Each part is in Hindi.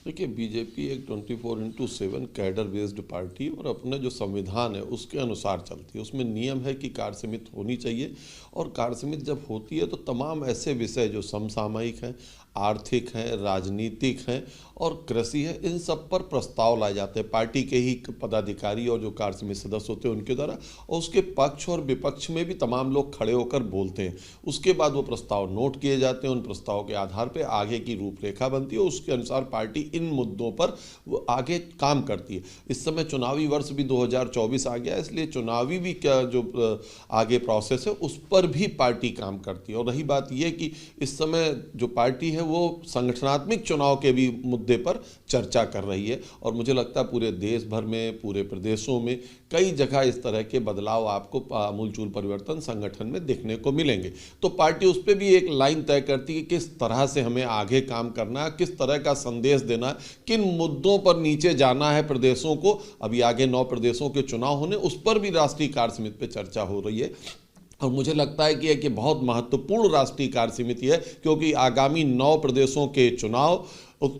देखिए, बीजेपी एक 24/7 कैडर बेस्ड पार्टी और अपना जो संविधान है उसके अनुसार चलती है। उसमें नियम है कि कार्य समिति होनी चाहिए, और कार्य समिति जब होती है तो तमाम ऐसे विषय जो समसामयिक हैं, आर्थिक हैं, राजनीतिक हैं और कृषि है, इन सब पर प्रस्ताव लाए जाते हैं पार्टी के ही पदाधिकारी और जो कार्य समिति सदस्य होते हैं उनके द्वारा, और उसके पक्ष और विपक्ष में भी तमाम लोग खड़े होकर बोलते हैं। उसके बाद वो प्रस्ताव नोट किए जाते हैं, उन प्रस्तावों के आधार पर आगे की रूपरेखा बनती है, उसके अनुसार पार्टी इन मुद्दों पर वो आगे काम करती है। इस समय चुनावी वर्ष भी 2024 आ गया है, इसलिए चुनावी भी क्या जो आगे प्रोसेस है उस पर भी पार्टी काम करती है। और रही बात यह कि इस समय जो पार्टी है वो संगठनात्मक चुनाव के भी मुद्दे पर चर्चा कर रही है, और मुझे लगता है पूरे देश भर में, पूरे प्रदेशों में कई जगह इस तरह के बदलाव आपको आमूलचूल परिवर्तन संगठन में देखने को मिलेंगे। तो पार्टी उस पर भी एक लाइन तय करती है कि किस तरह से हमें आगे काम करना है, किस तरह का संदेश देना है, किन मुद्दों पर नीचे जाना है प्रदेशों को। अभी आगे 9 प्रदेशों के चुनाव होने, उस पर भी राष्ट्रीय कार्य समिति पर चर्चा हो रही है। और मुझे लगता है कि एक बहुत महत्वपूर्ण राष्ट्रीय कार्य समिति है, क्योंकि आगामी 9 प्रदेशों के चुनाव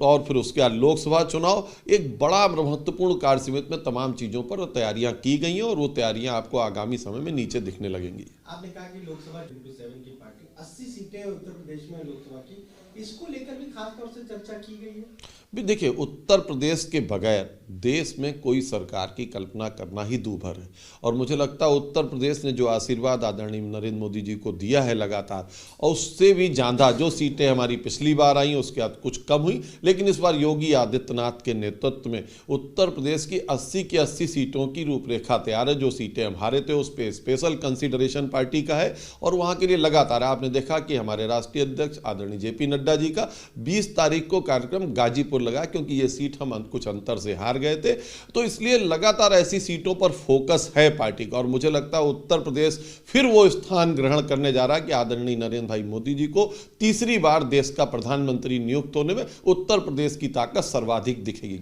और फिर उसके बाद लोकसभा चुनाव, एक बड़ा महत्वपूर्ण कार्य समिति में तमाम चीज़ों पर तैयारियां की गई हैं, और वो तैयारियां आपको आगामी समय में नीचे दिखने लगेंगी। आपने कहा कि लोकसभा 27 की पार्टी 80 सीटें उत्तर प्रदेश में लोकसभा की, इसको लेकर भी खास तौर से चर्चा की गई है। भी देखिए, उत्तर प्रदेश के बगैर देश में कोई सरकार की कल्पना करना ही दूभर है, और मुझे लगता है उत्तर प्रदेश ने जो आशीर्वाद आदरणीय नरेंद्र मोदी जी को दिया है लगातार, और उससे भी ज़्यादा जो सीटें हमारी पिछली बार आई उसके बाद कुछ कम हुई, लेकिन इस बार योगी आदित्यनाथ के नेतृत्व में उत्तर प्रदेश की 80 की 80 सीटों की रूपरेखा तैयार है। जो सीटें हम हारे थे उस पर स्पेशल कंसिडरेशन पार्टी का है, और वहाँ के लिए लगातार आपने देखा कि हमारे राष्ट्रीय अध्यक्ष आदरणीय जेपी नड्डा जी का 20 तारीख को कार्यक्रम गाजीपुर लगा, क्योंकि ये सीट हम कुछ अंतर से हार गए थे। तो इसलिए लगातार ऐसी सीटों पर फोकस है पार्टी का, और मुझे लगता है उत्तर प्रदेश फिर वो स्थान ग्रहण करने जा रहा है कि आदरणीय नरेंद्र भाई मोदी जी को तीसरी बार देश का प्रधानमंत्री नियुक्त होने में उत्तर प्रदेश की ताकत सर्वाधिक दिखेगी।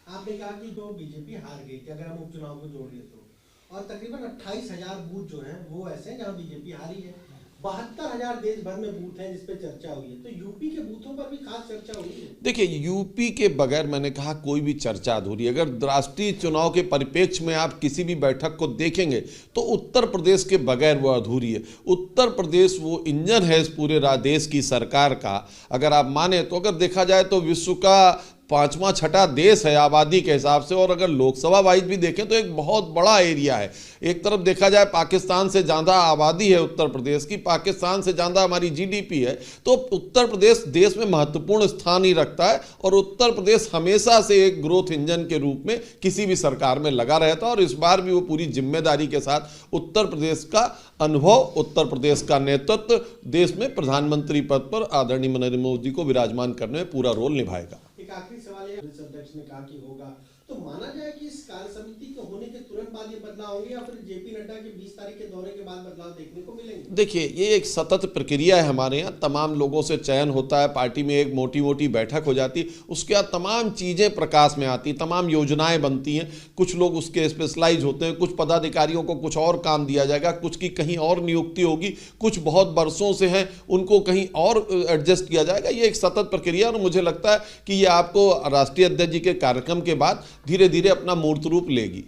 आपने कहा कि जो बीजेपी हार गई थी, अगर हम उपचुनाव को जोड़ लें तो, और तकरीबन 28,000 बूथ जो हैं वो ऐसे हैं जहां बीजेपी हारी है। 72,000 देश भर में बूथ हैं जिस पे चर्चा हुई है, तो यूपी के बूथों पर भी खास चर्चा हुई है। देखिए, यूपी के बगैर मैंने कहा कोई भी चर्चा अधूरी है। अगर राष्ट्रीय चुनाव के परिप्रेक्ष्य में आप किसी भी बैठक को देखेंगे तो उत्तर प्रदेश के बगैर वो अधूरी है। उत्तर प्रदेश वो इंजन है इस पूरे देश की सरकार का। अगर आप माने तो, अगर देखा जाए तो विश्व का 5वां 6ठा देश है आबादी के हिसाब से, और अगर लोकसभा वाइज भी देखें तो एक बहुत बड़ा एरिया है। एक तरफ देखा जाए पाकिस्तान से ज़्यादा आबादी है उत्तर प्रदेश की, पाकिस्तान से ज़्यादा हमारी जीडीपी है, तो उत्तर प्रदेश देश में महत्वपूर्ण स्थान ही रखता है, और उत्तर प्रदेश हमेशा से एक ग्रोथ इंजन के रूप में किसी भी सरकार में लगा रहता है। और इस बार भी वो पूरी जिम्मेदारी के साथ उत्तर प्रदेश का अनुभव, उत्तर प्रदेश का नेतृत्व देश में प्रधानमंत्री पद पर आदरणीय नरेंद्र मोदी को विराजमान करने में पूरा रोल निभाएगा। एक आखिरी सवाल है, अध्यक्ष ने कहा कि होगा, तो माना जाए कि इस कार्य समिति के होने के तुरंत बाद ये बदलाव होंगे, या फिर जेपी नड्डा के 20 तारीख के दौरे के बाद बदलाव देखने को मिलेंगे? देखिए, ये एक सतत प्रक्रिया है हमारे यहाँ। तमाम लोगों से चयन होता है, पार्टी में एक मोटी मोटी बैठक हो जाती, उसके बाद तमाम चीज़ें प्रकाश में आती, तमाम योजनाएं बनती हैं। कुछ लोग उसके स्पेशलाइज होते हैं, कुछ पदाधिकारियों को कुछ और काम दिया जाएगा, कुछ की कहीं और नियुक्ति होगी, कुछ बहुत बरसों से हैं उनको कहीं और एडजस्ट किया जाएगा। ये एक सतत प्रक्रिया, और मुझे लगता है कि ये आपको राष्ट्रीय अध्यक्ष जी के कार्यक्रम के बाद धीरे धीरे अपना मूर्त रूप लेगी।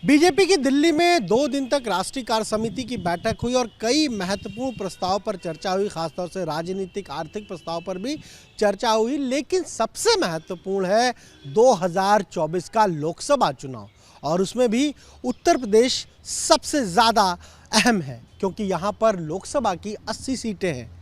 बीजेपी की दिल्ली में 2 दिन तक राष्ट्रीय कार्य समिति की बैठक हुई और कई महत्वपूर्ण प्रस्ताव पर चर्चा हुई, खासतौर से राजनीतिक आर्थिक प्रस्ताव पर भी चर्चा हुई। लेकिन सबसे महत्वपूर्ण है 2024 का लोकसभा चुनाव, और उसमें भी उत्तर प्रदेश सबसे ज़्यादा अहम है, क्योंकि यहाँ पर लोकसभा की 80 सीटें हैं।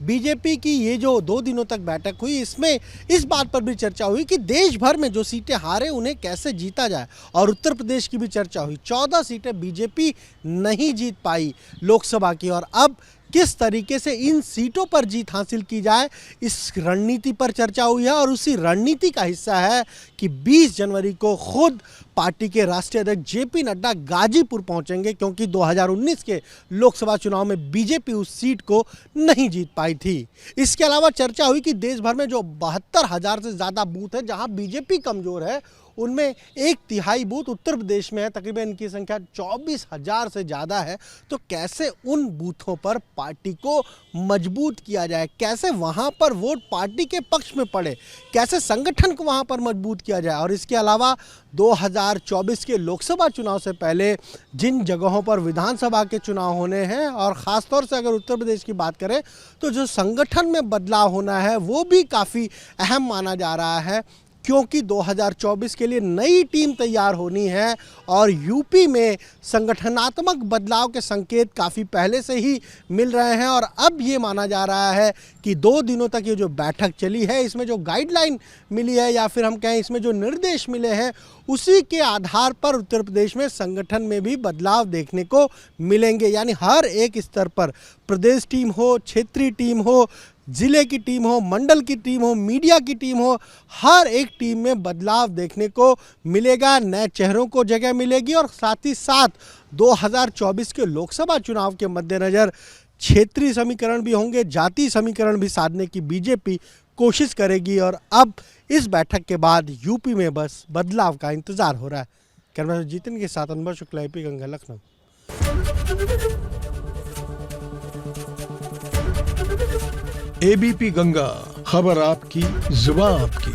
बीजेपी की ये जो 2 दिनों तक बैठक हुई, इसमें इस बात पर भी चर्चा हुई कि देश भर में जो सीटें हारे उन्हें कैसे जीता जाए, और उत्तर प्रदेश की भी चर्चा हुई। 14 सीटें बीजेपी नहीं जीत पाई लोकसभा की, और अब किस तरीके से इन सीटों पर जीत हासिल की जाए, इस रणनीति पर चर्चा हुई है। और उसी रणनीति का हिस्सा है कि 20 जनवरी को खुद पार्टी के राष्ट्रीय अध्यक्ष जेपी नड्डा गाजीपुर पहुंचेंगे, क्योंकि 2019 के लोकसभा चुनाव में बीजेपी उस सीट को नहीं जीत पाई थी। इसके अलावा चर्चा हुई कि देश भर में जो 72,000 से ज़्यादा बूथ है जहां बीजेपी कमज़ोर है, उनमें 1/3 बूथ उत्तर प्रदेश में है, तकरीबन इनकी संख्या 24,000 से ज़्यादा है। तो कैसे उन बूथों पर पार्टी को मजबूत किया जाए, कैसे वहाँ पर वोट पार्टी के पक्ष में पड़े, कैसे संगठन को वहाँ पर मजबूत किया जाए। और इसके अलावा 2024 के लोकसभा चुनाव से पहले जिन जगहों पर विधानसभा के चुनाव होने हैं, और ख़ासतौर से अगर उत्तर प्रदेश की बात करें तो जो संगठन में बदलाव होना है वो भी काफ़ी अहम माना जा रहा है, क्योंकि 2024 के लिए नई टीम तैयार होनी है और यूपी में संगठनात्मक बदलाव के संकेत काफ़ी पहले से ही मिल रहे हैं। और अब ये माना जा रहा है कि 2 दिनों तक ये जो बैठक चली है, इसमें जो गाइडलाइन मिली है या फिर हम कहें इसमें जो निर्देश मिले हैं, उसी के आधार पर उत्तर प्रदेश में संगठन में भी बदलाव देखने को मिलेंगे। यानी हर एक स्तर पर प्रदेश टीम हो, क्षेत्रीय टीम हो, जिले की टीम हो, मंडल की टीम हो, मीडिया की टीम हो, हर एक टीम में बदलाव देखने को मिलेगा, नए चेहरों को जगह मिलेगी। और साथ ही साथ 2024 के लोकसभा चुनाव के मद्देनज़र क्षेत्रीय समीकरण भी होंगे, जातीय समीकरण भी साधने की बीजेपी कोशिश करेगी। और अब इस बैठक के बाद यूपी में बस बदलाव का इंतजार हो रहा है। कैमरा जीतन के साथ अनुभव शुक्ला, एपी गंगा, लखनऊ। एबीपी गंगा, खबर आपकी, जुबान आपकी।